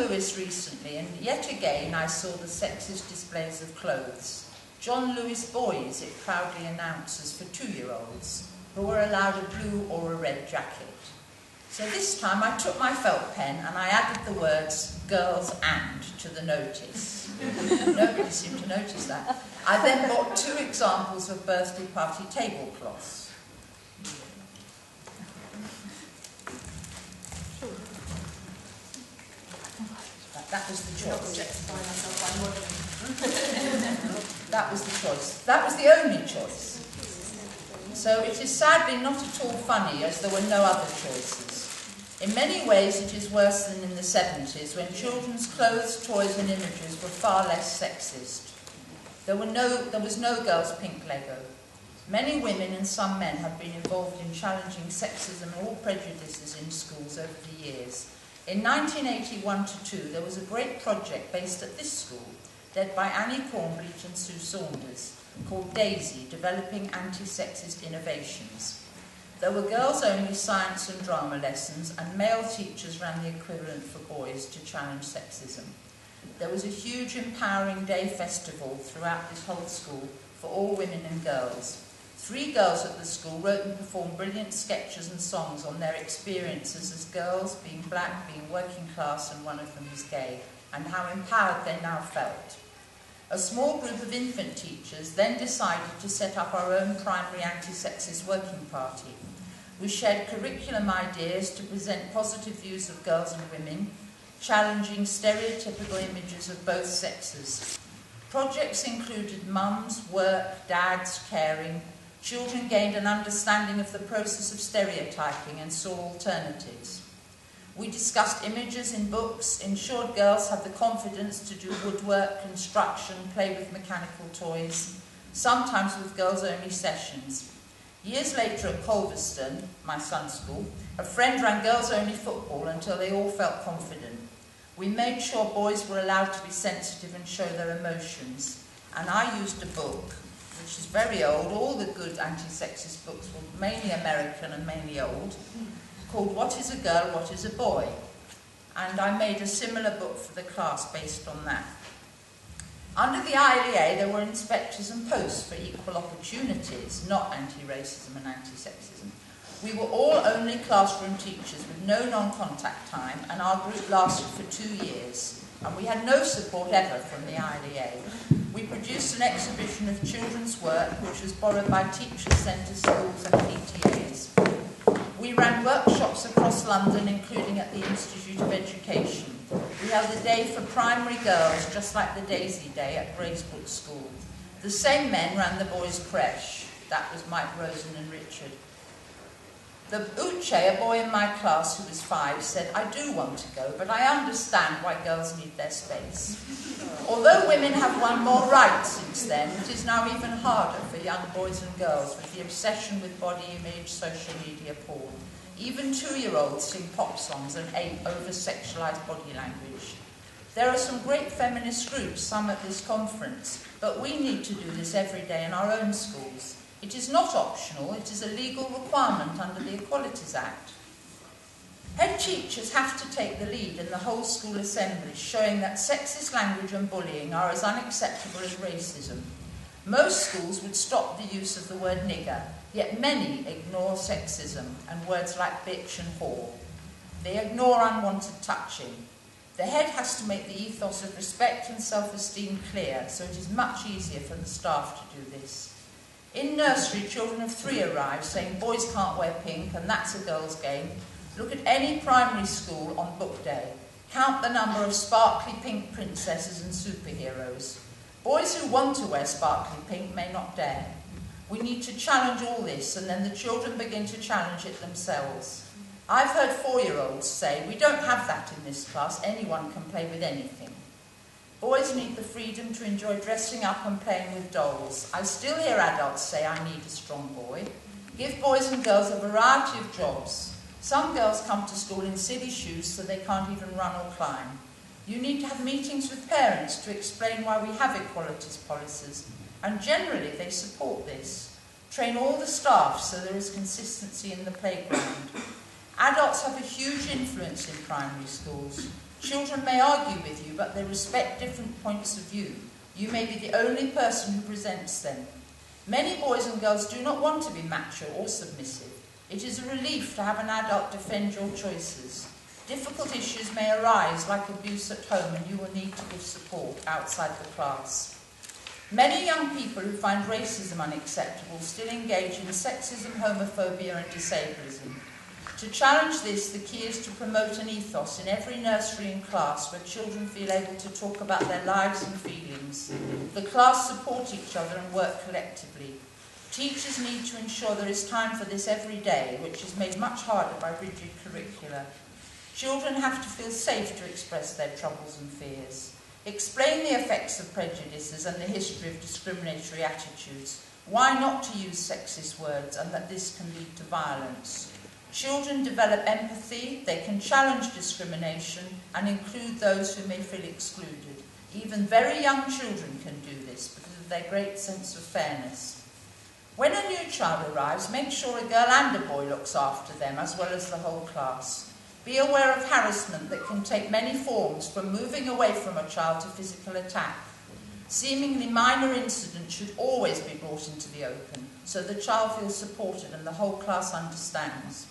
Lewis recently, and yet again I saw the sexist displays of clothes. John Lewis Boys, it proudly announces, for 2-year-olds, who were allowed a blue or a red jacket. So this time I took my felt pen and I added the words "girls and" to the notice. Nobody seemed to notice that. I then bought 2 examples of birthday party tablecloths. That was the choice. That was the choice. That was the only choice. So it is sadly not at all funny, as there were no other choices. In many ways it is worse than in the 70s, when children's clothes, toys and images were far less sexist. There was no girls' pink Lego. Many women and some men have been involved in challenging sexism and all prejudices in schools over the years. In 1981-2, there was a great project based at this school, led by Annie Cornbleach and Sue Saunders, called DAISY, Developing Anti-Sexist Innovations. There were girls-only science and drama lessons, and male teachers ran the equivalent for boys to challenge sexism. There was a huge empowering day festival throughout this whole school for all women and girls. 3 girls at the school wrote and performed brilliant sketches and songs on their experiences as girls, being black, being working class, and one of them was gay, and how empowered they now felt. A small group of infant teachers then decided to set up our own primary anti-sexist working party. We shared curriculum ideas to present positive views of girls and women, challenging stereotypical images of both sexes. Projects included mums, work, dads, caring. Children gained an understanding of the process of stereotyping and saw alternatives. We discussed images in books, ensured girls had the confidence to do woodwork, construction, play with mechanical toys, sometimes with girls-only sessions. Years later at Culverston, my son's school, a friend ran girls-only football until they all felt confident. We made sure boys were allowed to be sensitive and show their emotions, and I used a book, which is very old. All the good anti-sexist books were mainly American and mainly old, called What is a Girl, What is a Boy? And I made a similar book for the class based on that. Under the ILEA, there were inspectors and posts for equal opportunities, not anti-racism and anti-sexism. We were all only classroom teachers with no non-contact time, and our group lasted for 2 years, and we had no support ever from the ILEA. We produced an exhibition of children's work, which was borrowed by teachers sent to schools and PTAs. We ran workshops across London, including at the Institute of Education. We held a day for primary girls, just like the Daisy Day at Gracebrook School. The same men ran the boys' creche. That was Mike Rosen and Richard. The Uche, a boy in my class who was 5, said, "I do want to go, but I understand why girls need their space." Although women have won more rights since then, it is now even harder for young boys and girls with the obsession with body image, social media, porn. Even 2-year-olds sing pop songs and ape over-sexualized body language. There are some great feminist groups, some at this conference, but we need to do this every day in our own schools. It is not optional, it is a legal requirement under the Equalities Act. Head teachers have to take the lead in the whole school assembly, showing that sexist language and bullying are as unacceptable as racism. Most schools would stop the use of the word nigger, yet many ignore sexism and words like bitch and whore. They ignore unwanted touching. The head has to make the ethos of respect and self-esteem clear, so it is much easier for the staff to do this. In nursery, children of 3 arrive saying boys can't wear pink and that's a girl's game. Look at any primary school on book day. Count the number of sparkly pink princesses and superheroes. Boys who want to wear sparkly pink may not dare. We need to challenge all this, and then the children begin to challenge it themselves. I've heard 4-year-olds say, "We don't have that in this class, anyone can play with anything." Boys need the freedom to enjoy dressing up and playing with dolls. I still hear adults say, "I need a strong boy." Give boys and girls a variety of jobs. Some girls come to school in silly shoes so they can't even run or climb. You need to have meetings with parents to explain why we have equalities policies, and generally they support this. Train all the staff so there is consistency in the playground. Adults have a huge influence in primary schools. Children may argue with you, but they respect different points of view. You may be the only person who presents them. Many boys and girls do not want to be macho or submissive. It is a relief to have an adult defend your choices. Difficult issues may arise, like abuse at home, and you will need to give support outside the class. Many young people who find racism unacceptable still engage in sexism, homophobia and disablism. To challenge this, the key is to promote an ethos in every nursery and class where children feel able to talk about their lives and feelings. The class support each other and work collectively. Teachers need to ensure there is time for this every day, which is made much harder by rigid curricula. Children have to feel safe to express their troubles and fears. Explain the effects of prejudices and the history of discriminatory attitudes. Why not to use sexist words and that this can lead to violence? Children develop empathy, they can challenge discrimination and include those who may feel excluded. Even very young children can do this because of their great sense of fairness. When a new child arrives, make sure a girl and a boy looks after them as well as the whole class. Be aware of harassment that can take many forms, from moving away from a child to physical attack. Seemingly minor incidents should always be brought into the open, so the child feels supported and the whole class understands.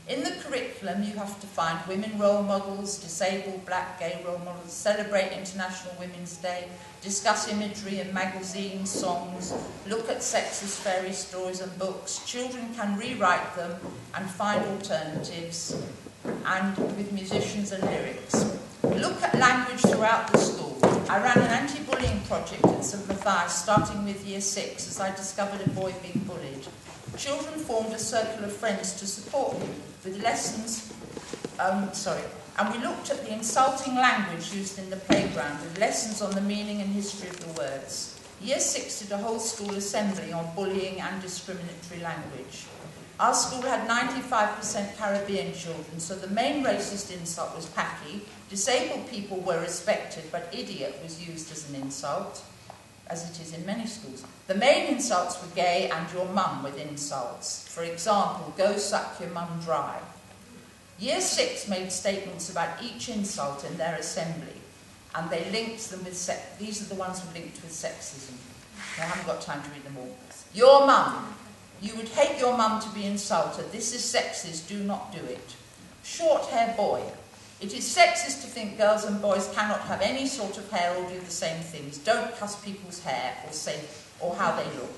In the curriculum, you have to find women role models, disabled, black, gay role models, celebrate International Women's Day, discuss imagery in magazines, songs, look at sexist fairy stories and books. Children can rewrite them and find alternatives, and with musicians and lyrics. Look at language throughout the school. I ran an anti-bullying project at St Matthias, starting with Year 6, as I discovered a boy being bullied. Children formed a circle of friends to support him with lessons, and we looked at the insulting language used in the playground with lessons on the meaning and history of the words. Year 6 did a whole school assembly on bullying and discriminatory language. Our school had 95% Caribbean children, so the main racist insult was Paki. Disabled people were respected, but idiot was used as an insult, as it is in many schools. The main insults were gay and your mum with insults. For example, go suck your mum dry. Year 6 made statements about each insult in their assembly, and they linked them with these are the ones who linked with sexism. I haven't got time to read them all. Your mum. You would hate your mum to be insulted. This is sexist, do not do it. Short-hair boy. It is sexist to think girls and boys cannot have any sort of hair or do the same things. Don't cuss people's hair or how they look.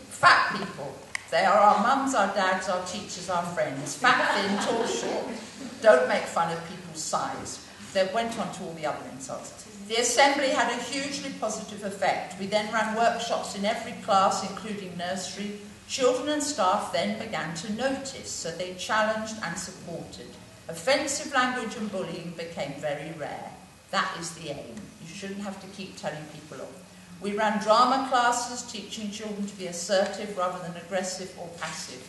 Fat people. They are our mums, our dads, our teachers, our friends. Fat, thin, tall, short. Don't make fun of people's size. They went on to all the other insults. The assembly had a hugely positive effect. We then ran workshops in every class, including nursery. Children and staff then began to notice, so they challenged and supported. Offensive language and bullying became very rare. That is the aim. You shouldn't have to keep telling people off. We ran drama classes, teaching children to be assertive rather than aggressive or passive.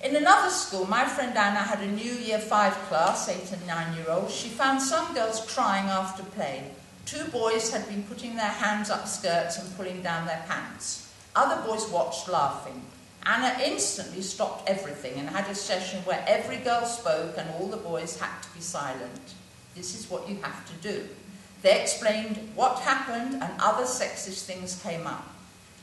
In another school, my friend Anna had a new Year 5 class, 8 and 9-year-olds. She found some girls crying after play. 2 boys had been putting their hands up skirts and pulling down their pants. Other boys watched, laughing. Anna instantly stopped everything and had a session where every girl spoke and all the boys had to be silent. This is what you have to do. They explained what happened and other sexist things came up.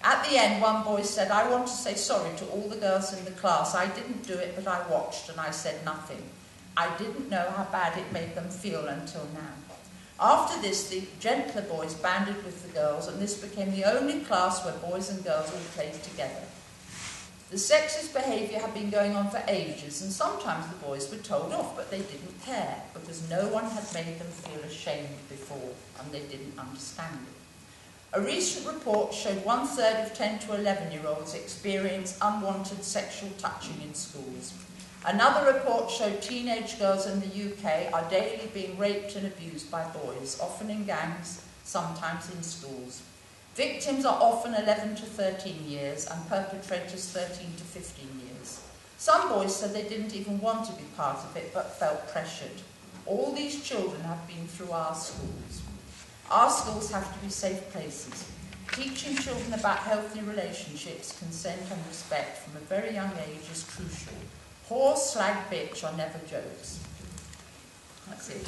At the end, one boy said, I want to say sorry to all the girls in the class. I didn't do it, but I watched and I said nothing. I didn't know how bad it made them feel until now. After this, the gentler boys banded with the girls, and this became the only class where boys and girls all played together. The sexist behaviour had been going on for ages, and sometimes the boys were told off, but they didn't care, because no one had made them feel ashamed before, and they didn't understand it. A recent report showed 1/3 of 10 to 11-year-olds experience unwanted sexual touching in schools. Another report showed teenage girls in the UK are daily being raped and abused by boys, often in gangs, sometimes in schools. Victims are often 11 to 13 years and perpetrators 13 to 15 years. Some boys said they didn't even want to be part of it but felt pressured. All these children have been through our schools. Our schools have to be safe places. Teaching children about healthy relationships, consent and respect from a very young age is crucial. Whore, slag, bitch are never jokes. That's it.